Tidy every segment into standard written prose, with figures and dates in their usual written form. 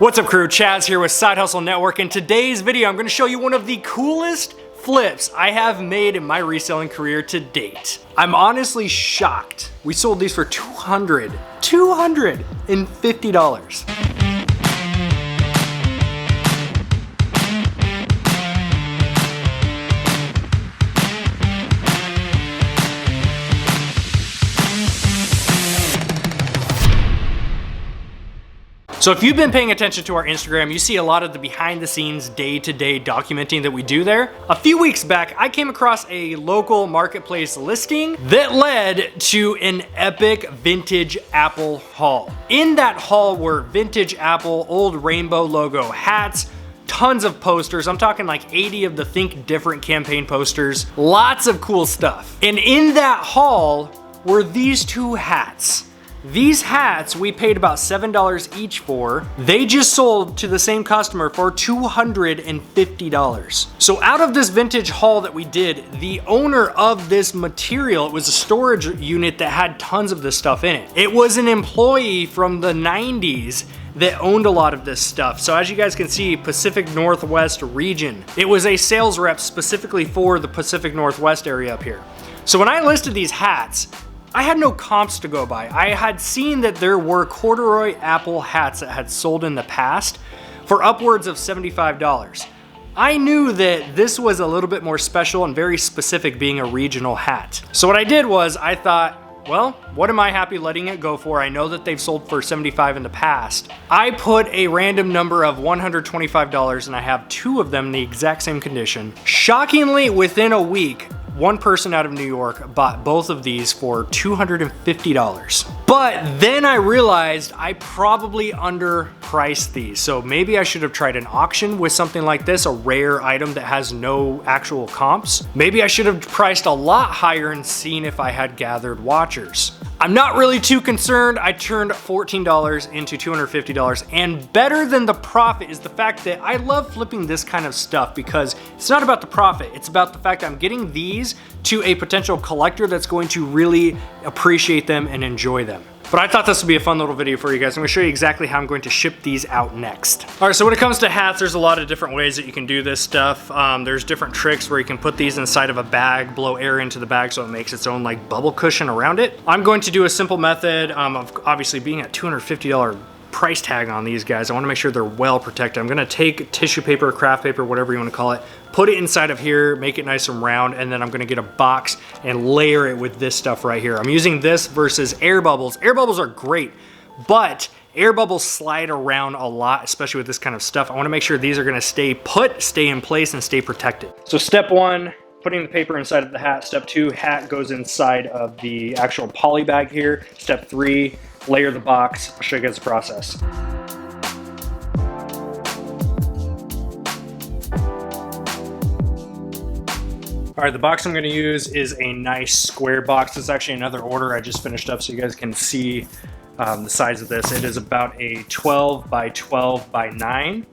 What's up crew, Chaz here with Side Hustle Network. In today's video, I'm gonna show you one of the coolest flips I have made in my reselling career to date. I'm honestly shocked. We sold these for $250. So if you've been paying attention to our Instagram, you see a lot of the behind the scenes day-to-day documenting that we do there. A few weeks back, I came across a local marketplace listing that led to an epic vintage Apple haul. In that haul were vintage Apple, old rainbow logo hats, tons of posters. I'm talking like 80 of the Think Different campaign posters, lots of cool stuff. And in that haul were these two hats. These hats we paid about $7 each for. They just sold to the same customer for $250. So out of this vintage haul that we did, the owner of this material, it was a storage unit that had tons of this stuff in it. It was an employee from the 90s that owned a lot of this stuff. So as you guys can see, Pacific Northwest region. It was a sales rep specifically for the Pacific Northwest area up here. So when I listed these hats, I had no comps to go by. I had seen that there were corduroy Apple hats that had sold in the past for upwards of $75. I knew that this was a little bit more special and very specific, being a regional hat. So what I did was I thought, well, what am I happy letting it go for? I know that they've sold for $75 in the past. I put a random number of $125 and I have two of them in the exact same condition. Shockingly, within a week, one person out of New York bought both of these for $250. But then I realized I probably underpriced these. So maybe I should have tried an auction with something like this, a rare item that has no actual comps. Maybe I should have priced a lot higher and seen if I had gathered watchers. I'm not really too concerned. I turned $14 into $250, and better than the profit is the fact that I love flipping this kind of stuff because it's not about the profit. It's about the fact that I'm getting these to a potential collector that's going to really appreciate them and enjoy them. But I thought this would be a fun little video for you guys. I'm gonna show you exactly how I'm going to ship these out next. All right, so when it comes to hats, there's a lot of different ways that you can do this stuff. There's different tricks where you can put these inside of a bag, blow air into the bag so it makes its own like bubble cushion around it. I'm going to do a simple method of obviously being at $250 price tag on these guys. I wanna make sure they're well protected. I'm gonna take tissue paper, craft paper, whatever you wanna call it, put it inside of here, make it nice and round, and then I'm gonna get a box and layer it with this stuff right here. I'm using this versus air bubbles. Air bubbles are great, but air bubbles slide around a lot, especially with this kind of stuff. I wanna make sure these are gonna stay put, stay in place, and stay protected. So step one, putting the paper inside of the hat. Step two, hat goes inside of the actual poly bag here. Step three, layer the box. I'll show you guys the process. All right, the box I'm gonna use is a nice square box. This is actually another order I just finished up so you guys can see the size of this. It is about a 12 by 12 by 9.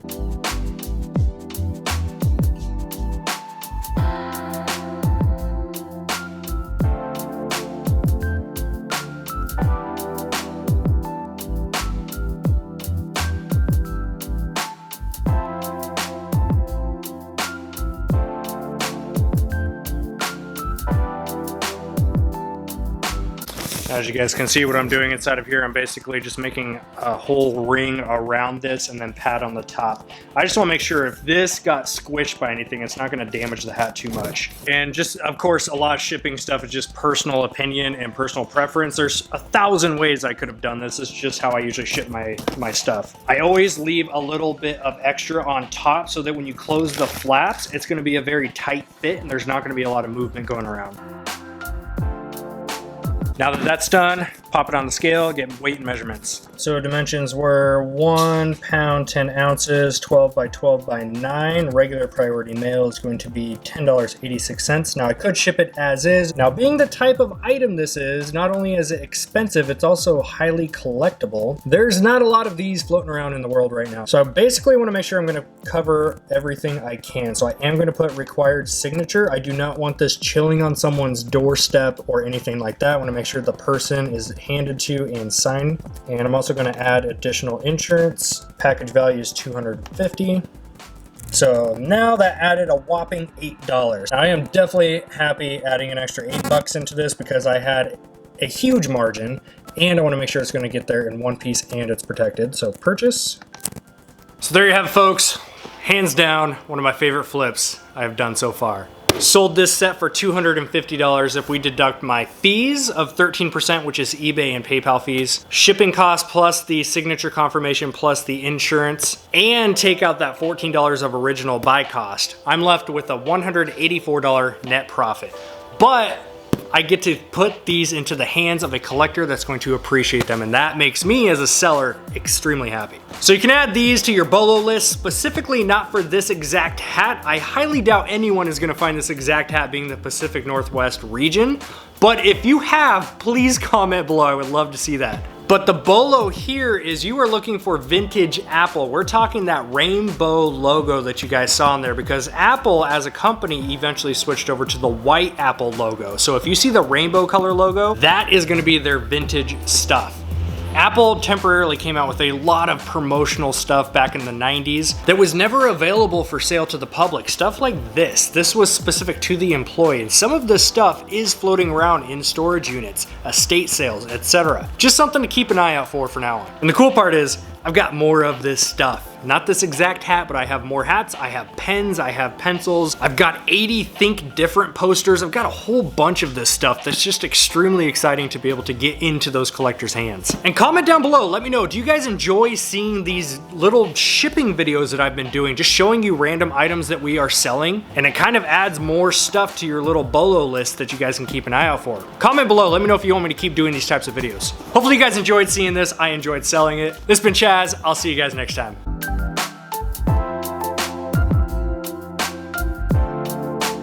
As you guys can see what I'm doing inside of here, I'm basically just making a whole ring around this and then pad on the top. I just want to make sure if this got squished by anything, it's not going to damage the hat too much. And just, of course, a lot of shipping stuff is just personal opinion and personal preference. There's 1,000 ways I could have done this. This is just how I usually ship my stuff. I always leave a little bit of extra on top so that when you close the flaps, it's going to be a very tight fit and there's not going to be a lot of movement going around. Now that that's done, pop it on the scale, get weight and measurements. So dimensions were 1 pound, 10 ounces, 12 by 12 by 9. Regular priority mail is going to be $10.86. Now I could ship it as is. Now being the type of item this is, not only is it expensive, it's also highly collectible. There's not a lot of these floating around in the world right now. So I basically want to make sure I'm going to cover everything I can. So I am going to put required signature. I do not want this chilling on someone's doorstep or anything like that. I want to make sure sure the person is handed to and signed. And I'm also going to add additional insurance. Package value is $250. So now that added a whopping $8. I am definitely happy adding an extra $8 into this because I had a huge margin and I want to make sure it's going to get there in one piece and it's protected. So purchase. So there you have it, folks. Hands down, one of my favorite flips I have done so far. Sold this set for $250 if we deduct my fees of 13%, which is eBay and PayPal fees, shipping costs plus the signature confirmation plus the insurance, and take out that $14 of original buy cost. I'm left with a $184 net profit. But I get to put these into the hands of a collector that's going to appreciate them, and that makes me as a seller extremely happy. So you can add these to your bolo list, specifically not for this exact hat. I highly doubt anyone is gonna find this exact hat being the Pacific Northwest region, but if you have, please comment below. I would love to see that. But the bolo here is you are looking for vintage Apple. We're talking that rainbow logo that you guys saw in there because Apple as a company eventually switched over to the white Apple logo. So if you see the rainbow color logo, that is gonna be their vintage stuff. Apple temporarily came out with a lot of promotional stuff back in the 90s that was never available for sale to the public. Stuff like this. This was specific to the employee, and some of this stuff is floating around in storage units, estate sales, etc. Just something to keep an eye out for now on. And the cool part is, I've got more of this stuff. Not this exact hat, but I have more hats, I have pens, I have pencils, I've got 80 Think Different posters, I've got a whole bunch of this stuff that's just extremely exciting to be able to get into those collectors' hands. And comment down below, let me know, do you guys enjoy seeing these little shipping videos that I've been doing, just showing you random items that we are selling? And it kind of adds more stuff to your little bolo list that you guys can keep an eye out for. Comment below, let me know if you want me to keep doing these types of videos. Hopefully you guys enjoyed seeing this, I enjoyed selling it. This has been Chaz, I'll see you guys next time.